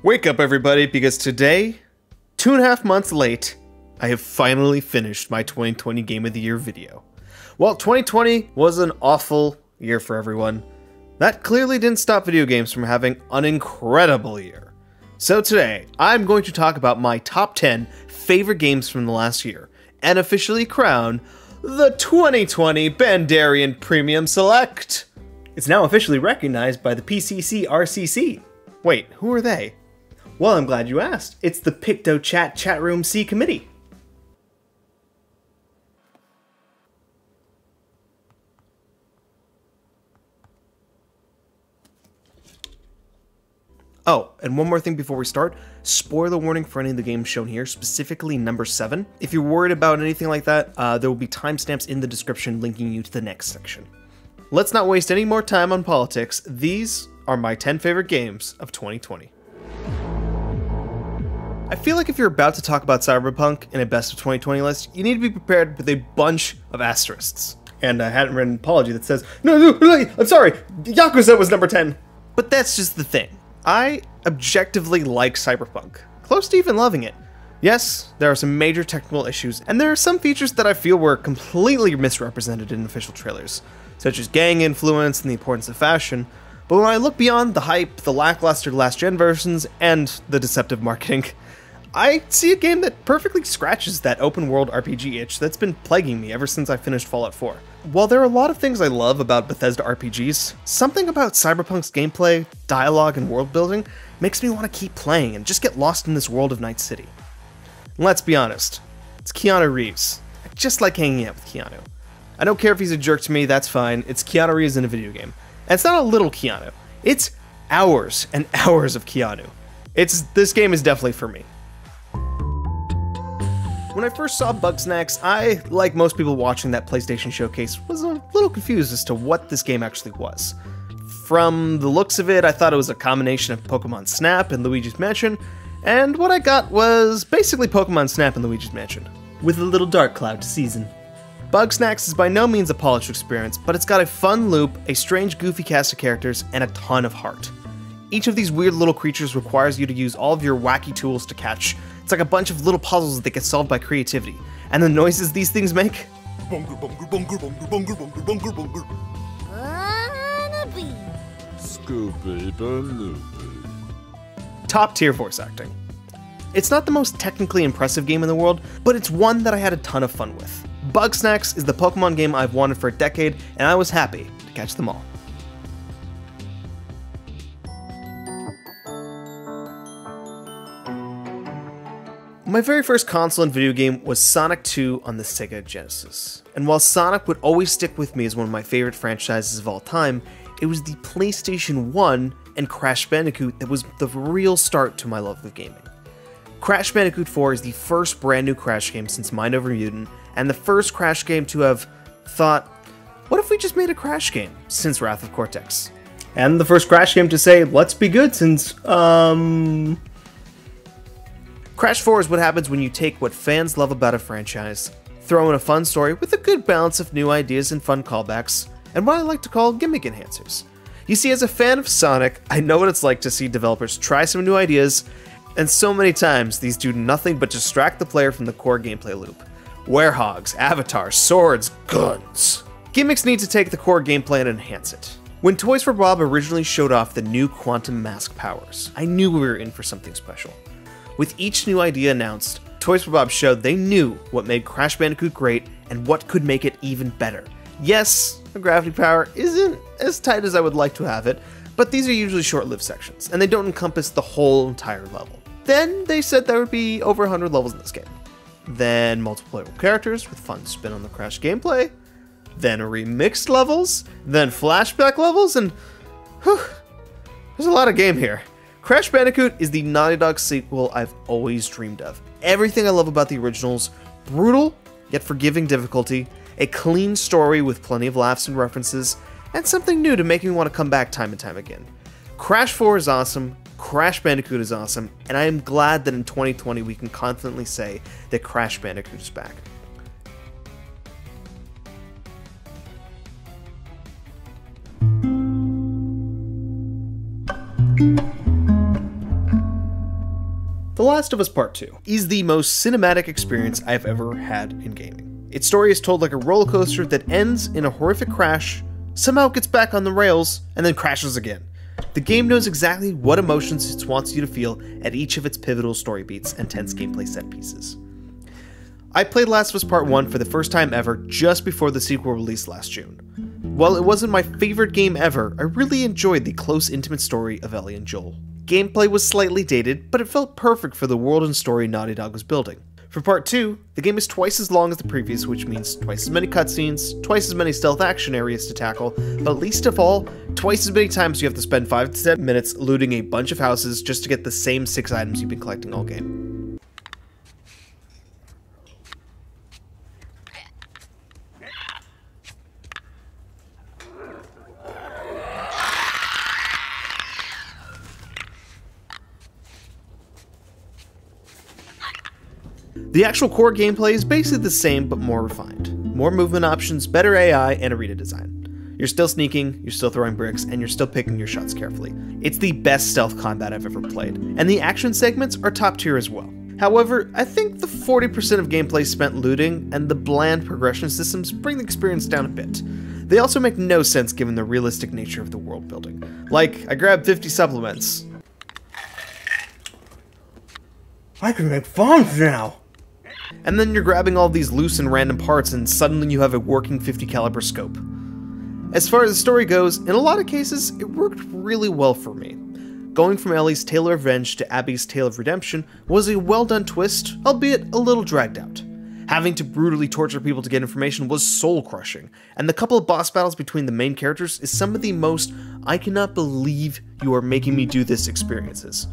Wake up everybody, because today, 2.5 months late, I have finally finished my 2020 Game of the Year video. While 2020 was an awful year for everyone, that clearly didn't stop video games from having an incredible year. So today, I'm going to talk about my top 10 favorite games from the last year, and officially crown the 2020 Banderian Premium Select. It's now officially recognized by the PCC-RCC. Wait, who are they? Well, I'm glad you asked. It's the PictoChat Chatroom C Committee. Oh, and one more thing before we start. Spoiler warning for any of the games shown here, specifically number 7. If you're worried about anything like that, there will be timestamps in the description linking you to the next section. Let's not waste any more time on politics. These are my 10 favorite games of 2020. I feel like if you're about to talk about Cyberpunk in a best of 2020 list, you need to be prepared with a bunch of asterisks. And I hadn't written an apology that says, no, I'm sorry, Yakuza was number 10. But that's just the thing. I objectively like Cyberpunk, close to even loving it. Yes, there are some major technical issues, and there are some features that I feel were completely misrepresented in official trailers, such as gang influence and the importance of fashion. But when I look beyond the hype, the lackluster last-gen versions, and the deceptive marketing, I see a game that perfectly scratches that open-world RPG itch that's been plaguing me ever since I finished Fallout 4. While there are a lot of things I love about Bethesda RPGs, something about Cyberpunk's gameplay, dialogue, and world building makes me want to keep playing and just get lost in this world of Night City. And let's be honest, it's Keanu Reeves. I just like hanging out with Keanu. I don't care if he's a jerk to me, that's fine. It's Keanu Reeves in a video game. And it's not a little Keanu. It's hours and hours of Keanu. This game is definitely for me. When I first saw Bugsnax, I, like most people watching that PlayStation showcase, was a little confused as to what this game actually was. From the looks of it, I thought it was a combination of Pokemon Snap and Luigi's Mansion, and what I got was basically Pokemon Snap and Luigi's Mansion, with a little dark cloud to season. Bugsnax is by no means a polished experience, but it's got a fun loop, a strange goofy cast of characters, and a ton of heart. Each of these weird little creatures requires you to use all of your wacky tools to catch. It's like a bunch of little puzzles that get solved by creativity. And the noises these things make? Bunger, bunger, bunger, bunger, bunger, bunger, bunger, bunger. Top tier voice acting. It's not the most technically impressive game in the world, but it's one that I had a ton of fun with. Bugsnax is the Pokemon game I've wanted for a decade, and I was happy to catch them all. My very first console and video game was Sonic 2 on the Sega Genesis. And while Sonic would always stick with me as one of my favorite franchises of all time, it was the PlayStation 1 and Crash Bandicoot that was the real start to my love of gaming. Crash Bandicoot 4 is the first brand new Crash game since Mind Over Mutant, and the first Crash game to have thought, what if we just made a Crash game since Wrath of Cortex? And the first Crash game to say, let's be good since, Crash 4 is what happens when you take what fans love about a franchise, throw in a fun story with a good balance of new ideas and fun callbacks, and what I like to call gimmick enhancers. You see, as a fan of Sonic, I know what it's like to see developers try some new ideas, and so many times these do nothing but distract the player from the core gameplay loop. Werehogs, avatars, swords, guns. Gimmicks need to take the core gameplay and enhance it. When Toys for Bob originally showed off the new Quantum Mask powers, I knew we were in for something special. With each new idea announced, Toys for Bob showed they knew what made Crash Bandicoot great and what could make it even better. Yes, the gravity power isn't as tight as I would like to have it, but these are usually short-lived sections, and they don't encompass the whole entire level. Then they said there would be over 100 levels in this game. Then multiple playable characters with fun spin on the Crash gameplay. Then remixed levels. Then flashback levels, and whew, there's a lot of game here. Crash Bandicoot is the Naughty Dog sequel I've always dreamed of. Everything I love about the originals, brutal, yet forgiving difficulty, a clean story with plenty of laughs and references, and something new to make me want to come back time and time again. Crash 4 is awesome, Crash Bandicoot is awesome, and I am glad that in 2020 we can confidently say that Crash Bandicoot is back. The Last of Us Part 2 is the most cinematic experience I've ever had in gaming. Its story is told like a roller coaster that ends in a horrific crash, somehow gets back on the rails, and then crashes again. The game knows exactly what emotions it wants you to feel at each of its pivotal story beats and tense gameplay set pieces. I played Last of Us Part 1 for the first time ever just before the sequel released last June. While it wasn't my favorite game ever, I really enjoyed the close, intimate story of Ellie and Joel. Gameplay was slightly dated, but it felt perfect for the world and story Naughty Dog was building. For Part 2, the game is twice as long as the previous, which means twice as many cutscenes, twice as many stealth action areas to tackle, but least of all, twice as many times you have to spend 5 to 10 minutes looting a bunch of houses just to get the same 6 items you've been collecting all game. The actual core gameplay is basically the same but more refined. More movement options, better AI, and a arena design. You're still sneaking, you're still throwing bricks, and you're still picking your shots carefully. It's the best stealth combat I've ever played, and the action segments are top tier as well. However, I think the 40% of gameplay spent looting and the bland progression systems bring the experience down a bit. They also make no sense given the realistic nature of the world building. Like, I grabbed 50 supplements. I can make bombs now! And then you're grabbing all these loose and random parts and suddenly you have a working 50 caliber scope. As far as the story goes, in a lot of cases, it worked really well for me. Going from Ellie's tale of revenge to Abby's tale of redemption was a well done twist, albeit a little dragged out. Having to brutally torture people to get information was soul crushing, and the couple of boss battles between the main characters is some of the most "I cannot believe you are making me do this" experiences.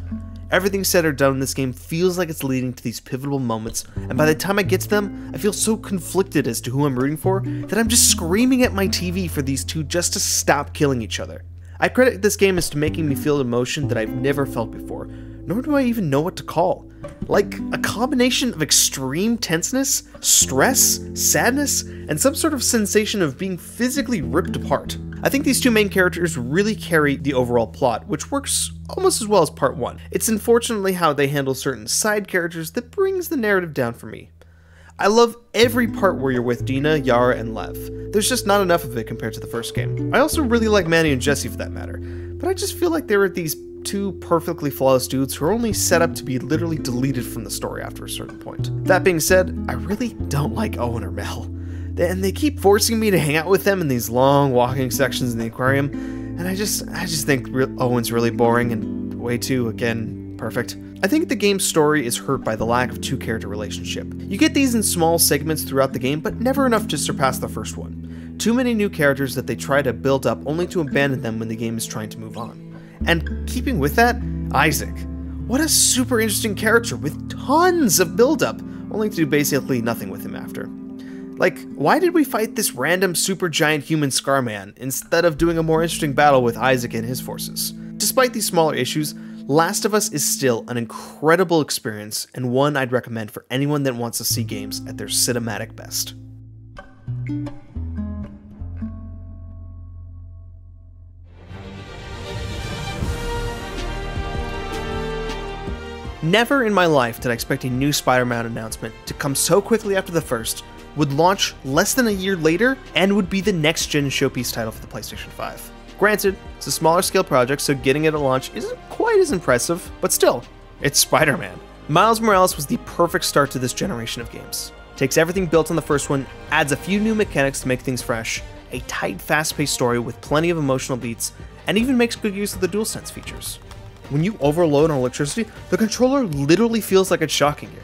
Everything said or done in this game feels like it's leading to these pivotal moments, and by the time I get to them, I feel so conflicted as to who I'm rooting for that I'm just screaming at my TV for these two just to stop killing each other. I credit this game as to making me feel emotion that I've never felt before, nor do I even know what to call. Like a combination of extreme tenseness, stress, sadness, and some sort of sensation of being physically ripped apart. I think these two main characters really carry the overall plot, which works almost as well as Part 1. It's unfortunately how they handle certain side characters that brings the narrative down for me. I love every part where you're with Dina, Yara, and Lev. There's just not enough of it compared to the first game. I also really like Manny and Jesse for that matter, but I just feel like they were these two perfectly flawless dudes who are only set up to be literally deleted from the story after a certain point. That being said, I really don't like Owen or Mel. And they keep forcing me to hang out with them in these long walking sections in the aquarium, and I just think Owen's really boring and way too, again, perfect. I think the game's story is hurt by the lack of two-character relationship. You get these in small segments throughout the game, but never enough to surpass the first one. Too many new characters that they try to build up only to abandon them when the game is trying to move on. And keeping with that, Isaac. What a super interesting character with tons of build-up, only to do basically nothing with him after. Like, why did we fight this random super giant human Scarman instead of doing a more interesting battle with Isaac and his forces? Despite these smaller issues, Last of Us is still an incredible experience and one I'd recommend for anyone that wants to see games at their cinematic best. Never in my life did I expect a new Spider-Man announcement to come so quickly after the first, would launch less than a year later, and would be the next-gen showpiece title for the PlayStation 5. Granted, it's a smaller scale project, so getting it at launch isn't quite as impressive, but still, it's Spider-Man. Miles Morales was the perfect start to this generation of games. Takes everything built on the first one, adds a few new mechanics to make things fresh, a tight, fast-paced story with plenty of emotional beats, and even makes good use of the DualSense features. When you overload on electricity, the controller literally feels like it's shocking you.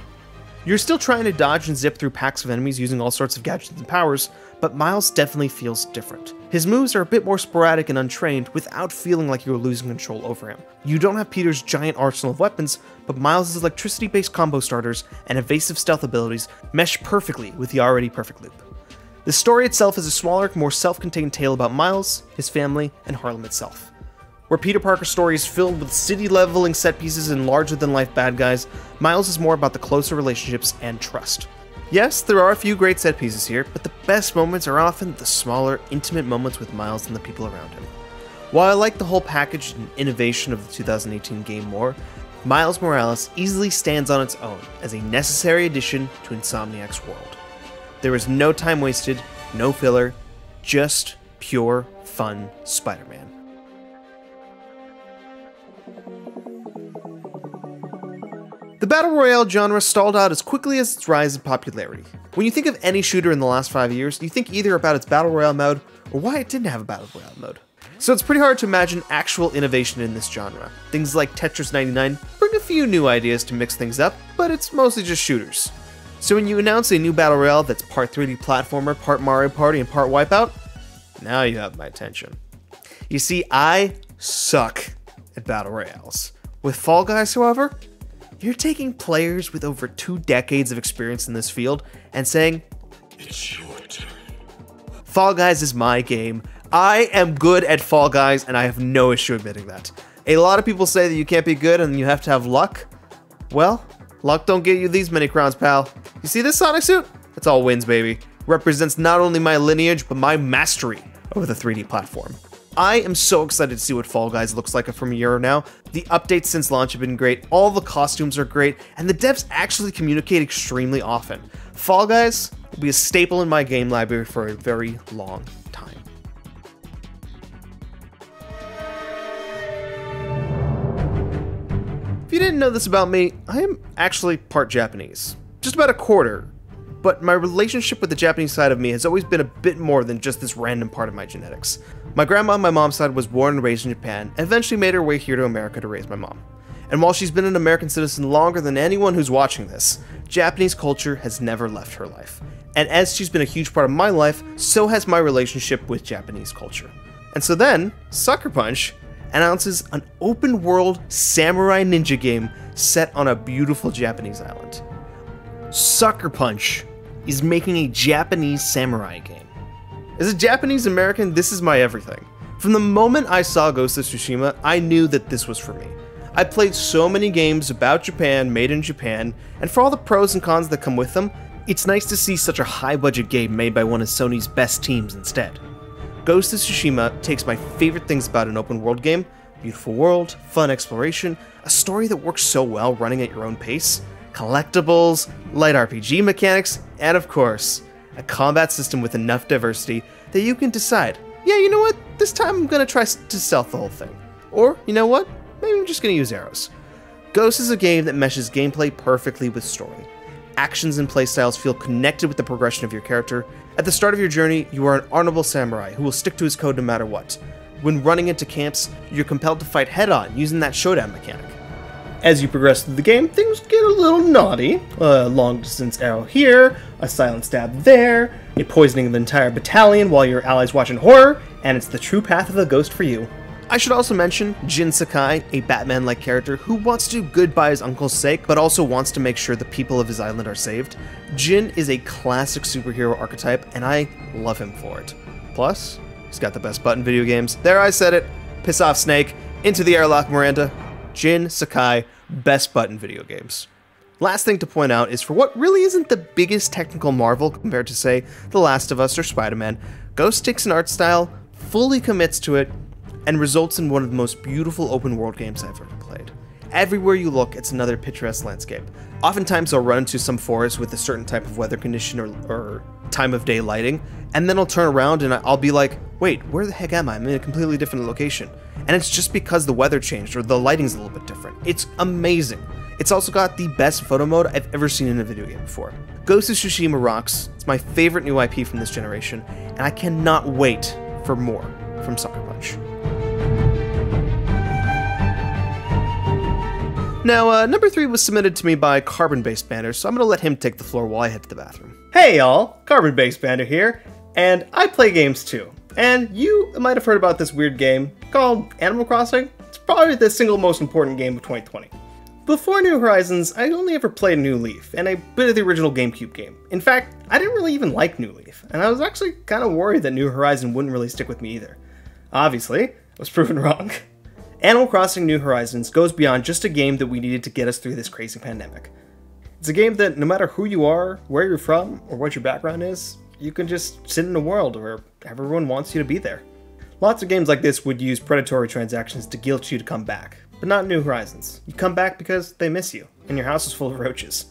You're still trying to dodge and zip through packs of enemies using all sorts of gadgets and powers, but Miles definitely feels different. His moves are a bit more sporadic and untrained without feeling like you're losing control over him. You don't have Peter's giant arsenal of weapons, but Miles' electricity-based combo starters and evasive stealth abilities mesh perfectly with the already perfect loop. The story itself is a smaller, more self-contained tale about Miles, his family, and Harlem itself. Where Peter Parker's story is filled with city-leveling set pieces and larger-than-life bad guys, Miles is more about the closer relationships and trust. Yes, there are a few great set pieces here, but the best moments are often the smaller, intimate moments with Miles and the people around him. While I like the whole package and innovation of the 2018 game more, Miles Morales easily stands on its own as a necessary addition to Insomniac's world. There is no time wasted, no filler, just pure, fun Spider-Man. The Battle Royale genre stalled out as quickly as its rise in popularity. When you think of any shooter in the last 5 years, you think either about its Battle Royale mode or why it didn't have a Battle Royale mode. So it's pretty hard to imagine actual innovation in this genre. Things like Tetris 99 bring a few new ideas to mix things up, but it's mostly just shooters. So when you announce a new Battle Royale that's part 3D platformer, part Mario Party, and part Wipeout, now you have my attention. You see, I suck at Battle Royales. With Fall Guys, however, you're taking players with over 2 decades of experience in this field and saying, it's your turn. Fall Guys is my game. I am good at Fall Guys, and I have no issue admitting that. A lot of people say that you can't be good and you have to have luck. Well, luck don't get you these many crowns, pal. You see this Sonic suit? It's all wins, baby. Represents not only my lineage, but my mastery over the 3D platform. I am so excited to see what Fall Guys looks like from a year now. The updates since launch have been great, all the costumes are great, and the devs actually communicate extremely often. Fall Guys will be a staple in my game library for a very long time. If you didn't know this about me, I am actually part Japanese. Just about a quarter. But my relationship with the Japanese side of me has always been a bit more than just this random part of my genetics. My grandma on my mom's side was born and raised in Japan, and eventually made her way here to America to raise my mom. And while she's been an American citizen longer than anyone who's watching this, Japanese culture has never left her life. And as she's been a huge part of my life, so has my relationship with Japanese culture. And so then, Sucker Punch announces an open-world samurai ninja game set on a beautiful Japanese island. Sucker Punch is making a Japanese samurai game. As a Japanese American, this is my everything. From the moment I saw Ghost of Tsushima, I knew that this was for me. I played so many games about Japan, made in Japan, and for all the pros and cons that come with them, it's nice to see such a high-budget game made by one of Sony's best teams instead. Ghost of Tsushima takes my favorite things about an open-world game: beautiful world, fun exploration, a story that works so well running at your own pace, collectibles, light RPG mechanics, and of course, a combat system with enough diversity that you can decide, yeah, you know what, this time I'm gonna try to stealth the whole thing. Or, you know what, maybe I'm just gonna use arrows. Ghost is a game that meshes gameplay perfectly with story. Actions and playstyles feel connected with the progression of your character. At the start of your journey, you are an honorable samurai who will stick to his code no matter what. When running into camps, you're compelled to fight head-on using that showdown mechanic. As you progress through the game, things get a little naughty. A long-distance arrow here, a silent stab there, a poisoning of an entire battalion while your allies watch in horror, and it's the true path of the ghost for you. I should also mention Jin Sakai, a Batman-like character who wants to do good by his uncle's sake, but also wants to make sure the people of his island are saved. Jin is a classic superhero archetype, and I love him for it. Plus, he's got the best button video games. There, I said it. Piss off, Snake. Into the airlock, Miranda. Jin Sakai, best button video games. Last thing to point out is for what really isn't the biggest technical marvel compared to, say, The Last of Us or Spider-Man, Ghost takes an art style, fully commits to it, and results in one of the most beautiful open world games I've ever played. Everywhere you look, it's another picturesque landscape. Oftentimes I'll run into some forest with a certain type of weather condition or time of day lighting, and then I'll turn around and I'll be like, wait, where the heck am I? I'm in a completely different location. And it's just because the weather changed or the lighting's a little bit different. It's amazing. It's also got the best photo mode I've ever seen in a video game before. Ghost of Tsushima rocks. It's my favorite new IP from this generation, and I cannot wait for more from Sucker Punch. Now, number 3 was submitted to me by Carbon-Based Bander, so I'm gonna let him take the floor while I head to the bathroom. Hey y'all, Carbon-Based Bander here, and I play games too. And you might have heard about this weird game called Animal Crossing. It's probably the single most important game of 2020. Before New Horizons, I only ever played New Leaf, and a bit of the original GameCube game. In fact, I didn't really even like New Leaf, and I was actually kind of worried that New Horizons wouldn't really stick with me either. Obviously, I was proven wrong. Animal Crossing New Horizons goes beyond just a game that we needed to get us through this crazy pandemic. It's a game that no matter who you are, where you're from, or what your background is, you can just sit in a world where everyone wants you to be there. Lots of games like this would use predatory transactions to guilt you to come back, but not New Horizons. You come back because they miss you, and your house is full of roaches.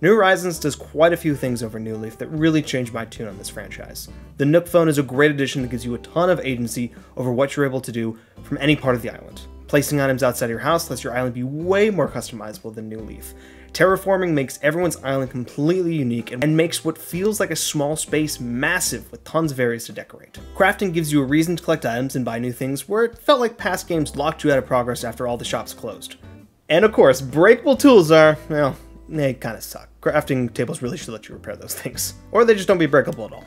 New Horizons does quite a few things over New Leaf that really changed my tune on this franchise. The Nook phone is a great addition that gives you a ton of agency over what you're able to do from any part of the island. Placing items outside your house lets your island be way more customizable than New Leaf. Terraforming makes everyone's island completely unique and makes what feels like a small space massive with tons of areas to decorate. Crafting gives you a reason to collect items and buy new things where it felt like past games locked you out of progress after all the shops closed. And of course, breakable tools are, well, they kinda suck. Crafting tables really should let you repair those things. Or they just don't be breakable at all.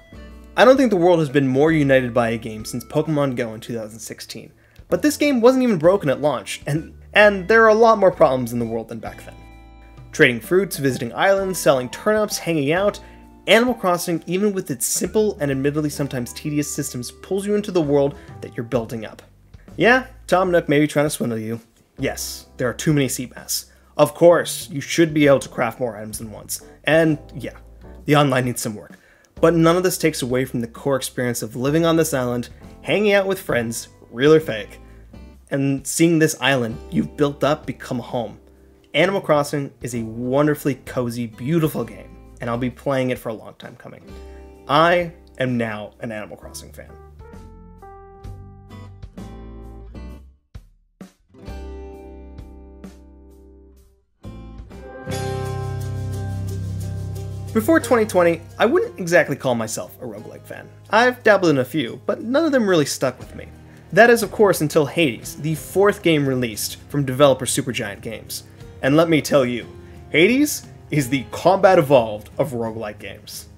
I don't think the world has been more united by a game since Pokemon Go in 2016. But this game wasn't even broken at launch, and there are a lot more problems in the world than back then. Trading fruits, visiting islands, selling turnips, hanging out, Animal Crossing, even with its simple and admittedly sometimes tedious systems, pulls you into the world that you're building up. Yeah, Tom Nook may be trying to swindle you. Yes, there are too many sea bass. Of course, you should be able to craft more items than once. And yeah, the online needs some work. But none of this takes away from the core experience of living on this island, hanging out with friends, real or fake, and seeing this island you've built up become a home. Animal Crossing is a wonderfully cozy, beautiful game, and I'll be playing it for a long time coming. I am now an Animal Crossing fan. Before 2020, I wouldn't exactly call myself a roguelike fan. I've dabbled in a few, but none of them really stuck with me. That is, of course, until Hades, the 4th game released from developer Supergiant Games. And let me tell you, Hades is the Combat Evolved of roguelike games.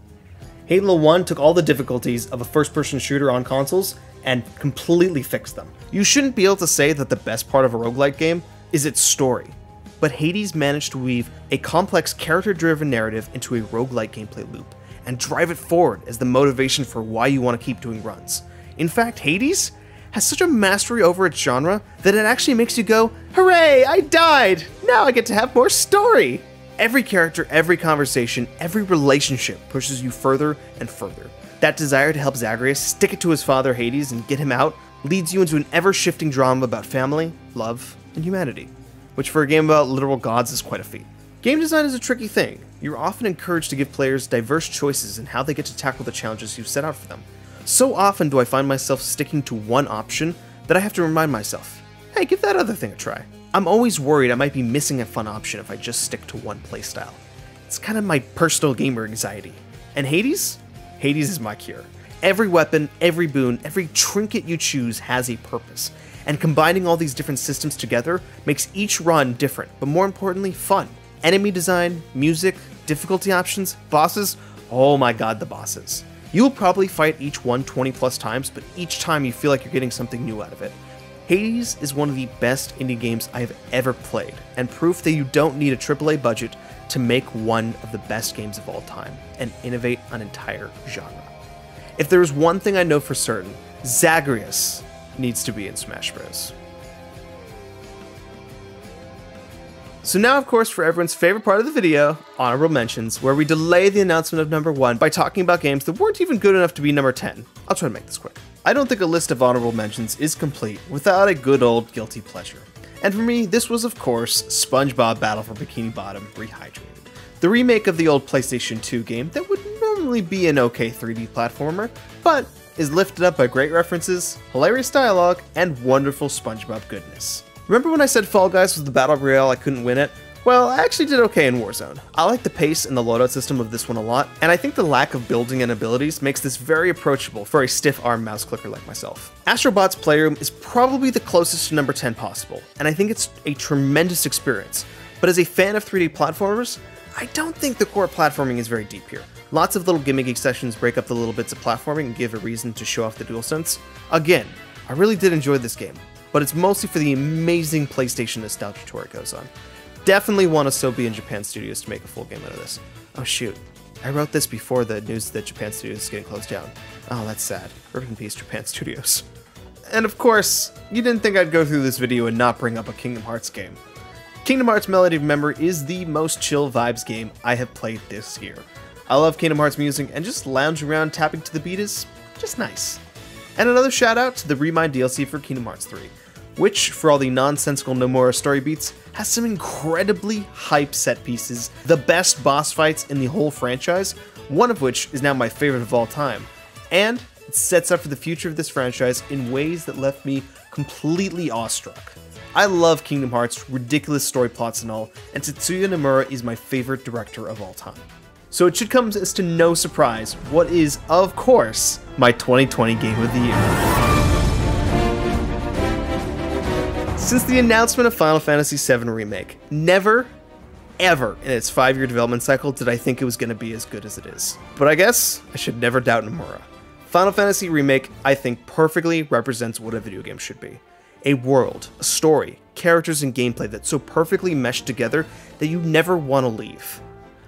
Halo 1 took all the difficulties of a first-person shooter on consoles and completely fixed them. You shouldn't be able to say that the best part of a roguelike game is its story, but Hades managed to weave a complex character-driven narrative into a roguelike gameplay loop, and drive it forward as the motivation for why you want to keep doing runs. In fact, Hades has such a mastery over its genre that it actually makes you go, "Hooray, I died! Now I get to have more story!" Every character, every conversation, every relationship pushes you further and further. That desire to help Zagreus stick it to his father Hades and get him out leads you into an ever-shifting drama about family, love, and humanity, which for a game about literal gods is quite a feat. Game design is a tricky thing. You're often encouraged to give players diverse choices in how they get to tackle the challenges you've set out for them. So often do I find myself sticking to one option that I have to remind myself, hey, give that other thing a try. I'm always worried I might be missing a fun option if I just stick to one playstyle. It's kind of my personal gamer anxiety. And Hades? Hades is my cure. Every weapon, every boon, every trinket you choose has a purpose. And combining all these different systems together makes each run different, but more importantly, fun. Enemy design, music, difficulty options, bosses, oh my god, the bosses. You'll probably fight each one 20 plus times, but each time you feel like you're getting something new out of it. Hades is one of the best indie games I have ever played, and proof that you don't need a AAA budget to make one of the best games of all time, and innovate an entire genre. If there is one thing I know for certain, Zagreus needs to be in Smash Bros. So now, of course, for everyone's favorite part of the video, honorable mentions, where we delay the announcement of number 1 by talking about games that weren't even good enough to be number 10. I'll try to make this quick. I don't think a list of honorable mentions is complete without a good old guilty pleasure. And for me, this was, of course, SpongeBob Battle for Bikini Bottom Rehydrated. The remake of the old PlayStation 2 game that would normally be an okay 3D platformer, but is lifted up by great references, hilarious dialogue, and wonderful SpongeBob goodness. Remember when I said Fall Guys was the battle royale I couldn't win it? Well, I actually did okay in Warzone. I like the pace and the loadout system of this one a lot, and I think the lack of building and abilities makes this very approachable for a stiff-arm mouse clicker like myself. Astrobot's Playroom is probably the closest to number 10 possible, and I think it's a tremendous experience, but as a fan of 3D platformers, I don't think the core platforming is very deep here. Lots of little gimmicky sections break up the little bits of platforming and give a reason to show off the DualSense. Again, I really did enjoy this game, but it's mostly for the amazing PlayStation nostalgia tour it goes on. Definitely want Asobi and Japan Studios to make a full game out of this. Oh shoot, I wrote this before the news that Japan Studios is getting closed down. Oh, that's sad. Rip in peace, Japan Studios. And of course, you didn't think I'd go through this video and not bring up a Kingdom Hearts game. Kingdom Hearts Melody of Memory is the most chill vibes game I have played this year. I love Kingdom Hearts music, and just lounging around tapping to the beat is just nice. And another shout out to the Remind DLC for Kingdom Hearts 3. which, for all the nonsensical Nomura story beats, has some incredibly hype set pieces, the best boss fights in the whole franchise, one of which is now my favorite of all time, and it sets up for the future of this franchise in ways that left me completely awestruck. I love Kingdom Hearts' ridiculous story plots and all, and Tetsuya Nomura is my favorite director of all time. So it should come as to no surprise what is, of course, my 2020 Game of the Year. Since the announcement of Final Fantasy VII Remake, never, ever in its 5-year development cycle did I think it was going to be as good as it is. But I guess I should never doubt Nomura. Final Fantasy Remake, I think, perfectly represents what a video game should be. A world, a story, characters, and gameplay that so perfectly mesh together that you never want to leave.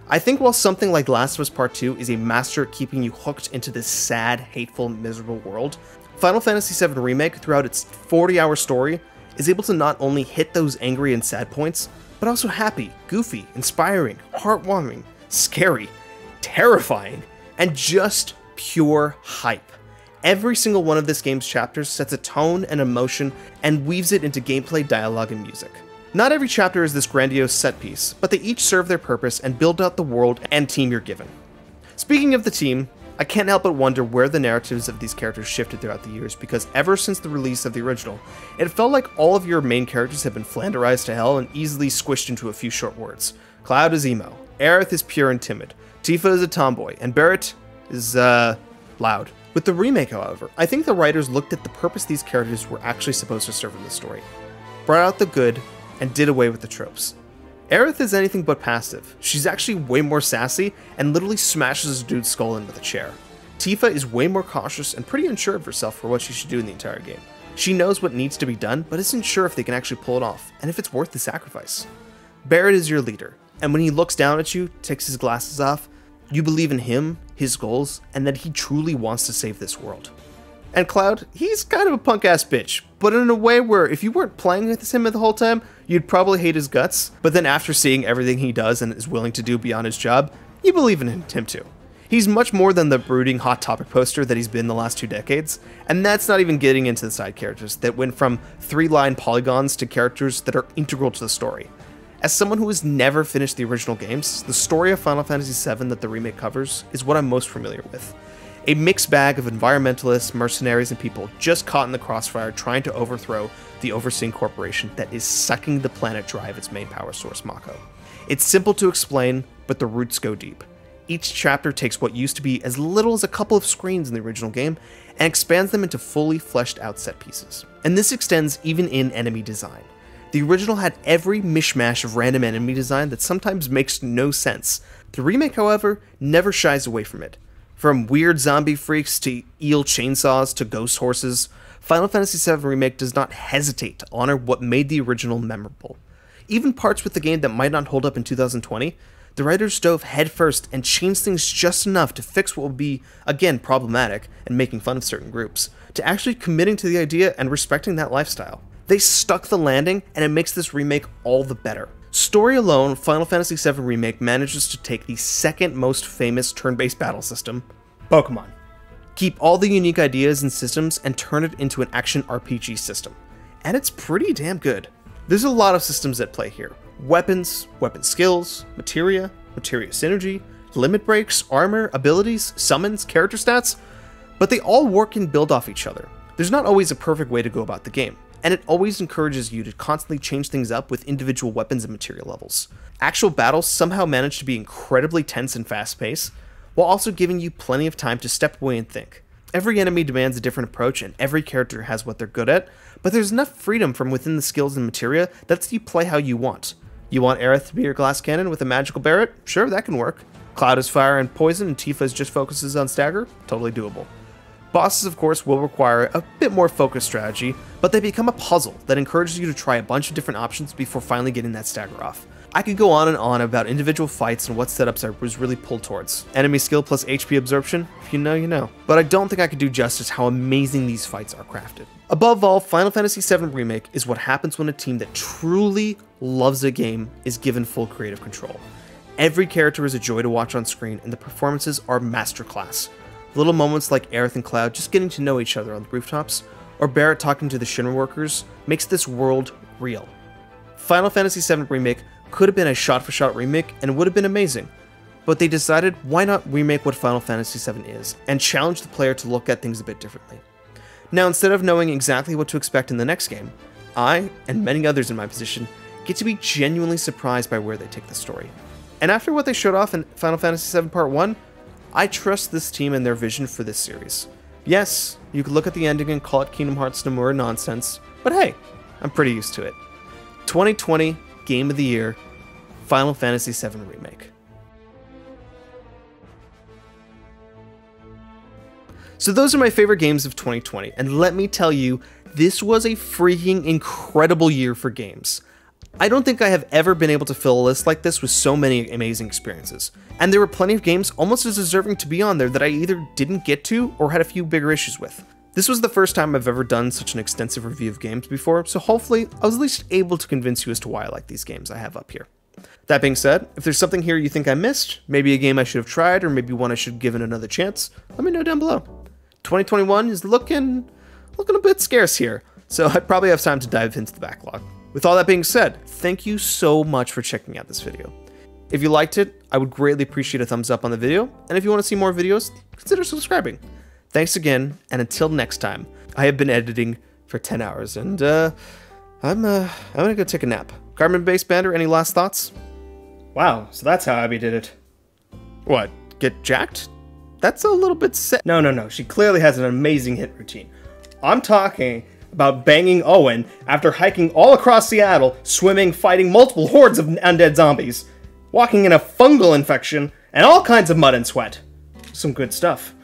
I think while something like Last of Us Part 2 is a master at keeping you hooked into this sad, hateful, miserable world, Final Fantasy VII Remake, throughout its 40-hour story, is able to not only hit those angry and sad points, but also happy, goofy, inspiring, heartwarming, scary, terrifying, and just pure hype. Every single one of this game's chapters sets a tone and emotion and weaves it into gameplay, dialogue, and music. Not every chapter is this grandiose set piece, but they each serve their purpose and build out the world and team you're given. Speaking of the team, I can't help but wonder where the narratives of these characters shifted throughout the years, because ever since the release of the original, it felt like all of your main characters have been flanderized to hell and easily squished into a few short words. Cloud is emo, Aerith is pure and timid, Tifa is a tomboy, and Barrett is, loud. With the remake, however, I think the writers looked at the purpose these characters were actually supposed to serve in the story, brought out the good, and did away with the tropes. Aerith is anything but passive. She's actually way more sassy and literally smashes a dude's skull in with a chair. Tifa is way more cautious and pretty unsure of herself for what she should do in the entire game. She knows what needs to be done, but isn't sure if they can actually pull it off, and if it's worth the sacrifice. Barrett is your leader, and when he looks down at you, takes his glasses off, you believe in him, his goals, and that he truly wants to save this world. And Cloud, he's kind of a punk-ass bitch, but in a way where if you weren't playing with him the whole time, you'd probably hate his guts, but then after seeing everything he does and is willing to do beyond his job, you believe in him too. He's much more than the brooding Hot Topic poster that he's been the last 2 decades, and that's not even getting into the side characters that went from 3-line polygons to characters that are integral to the story. As someone who has never finished the original games, the story of Final Fantasy VII that the remake covers is what I'm most familiar with. A mixed bag of environmentalists, mercenaries, and people just caught in the crossfire trying to overthrow the overseeing corporation that is sucking the planet dry of its main power source, Mako. It's simple to explain, but the roots go deep. Each chapter takes what used to be as little as a couple of screens in the original game and expands them into fully fleshed out set pieces. And this extends even in enemy design. The original had every mishmash of random enemy design that sometimes makes no sense. The remake, however, never shies away from it. From weird zombie freaks to eel chainsaws to ghost horses, Final Fantasy VII Remake does not hesitate to honor what made the original memorable. Even parts with the game that might not hold up in 2020, the writers dove headfirst and changed things just enough to fix what would be, again, problematic and making fun of certain groups, to actually committing to the idea and respecting that lifestyle. They stuck the landing, and it makes this remake all the better. Story alone, Final Fantasy VII Remake manages to take the second most famous turn-based battle system, Pokemon, keep all the unique ideas and systems, and turn it into an action RPG system. And it's pretty damn good. There's a lot of systems at play here. Weapons, weapon skills, materia synergy, limit breaks, armor, abilities, summons, character stats, but they all work and build off each other. There's not always a perfect way to go about the game, and it always encourages you to constantly change things up with individual weapons and material levels. Actual battles somehow manage to be incredibly tense and fast-paced, while also giving you plenty of time to step away and think. Every enemy demands a different approach, and every character has what they're good at, but there's enough freedom from within the skills and materia that lets you play how you want. You want Aerith to be your glass cannon with a magical Barrett? Sure, that can work. Cloud is fire and poison, and Tifa just focuses on stagger? Totally doable. Bosses, of course, will require a bit more focused strategy, but they become a puzzle that encourages you to try a bunch of different options before finally getting that stagger off. I could go on and on about individual fights and what setups I was really pulled towards. Enemy skill plus HP absorption, if you know, you know. But I don't think I could do justice how amazing these fights are crafted. Above all, Final Fantasy VII Remake is what happens when a team that truly loves a game is given full creative control. Every character is a joy to watch on screen, and the performances are masterclass. Little moments like Aerith and Cloud just getting to know each other on the rooftops, or Barrett talking to the Shinra workers makes this world real. Final Fantasy VII Remake could have been a shot-for-shot remake and would have been amazing, but they decided why not remake what Final Fantasy VII is, and challenge the player to look at things a bit differently. Now, instead of knowing exactly what to expect in the next game, I, and many others in my position, get to be genuinely surprised by where they take the story. And after what they showed off in Final Fantasy VII Part 1, I trust this team and their vision for this series. Yes, you could look at the ending and call it Kingdom Hearts Nomura nonsense, but hey, I'm pretty used to it. 2020 Game of the Year, Final Fantasy VII Remake. So those are my favorite games of 2020, and let me tell you, this was a freaking incredible year for games. I don't think I have ever been able to fill a list like this with so many amazing experiences, and there were plenty of games almost as deserving to be on there that I either didn't get to or had a few bigger issues with. This was the first time I've ever done such an extensive review of games before, so hopefully I was at least able to convince you as to why I like these games I have up here. That being said, if there's something here you think I missed, maybe a game I should have tried, or maybe one I should have given another chance, let me know down below. 2021 is looking a bit scarce here, so I probably have time to dive into the backlog. With all that being said, thank you so much for checking out this video. If you liked it, I would greatly appreciate a thumbs up on the video, and if you want to see more videos, consider subscribing. Thanks again, and until next time, I have been editing for 10 hours, and I'm gonna go take a nap. Carbon-based Bander, any last thoughts? Wow, so that's how Abby did it. What, get jacked? That's a little bit No, she clearly has an amazing hit routine. I'm talking about banging Owen after hiking all across Seattle, swimming, fighting multiple hordes of undead zombies, walking in a fungal infection, and all kinds of mud and sweat. Some good stuff.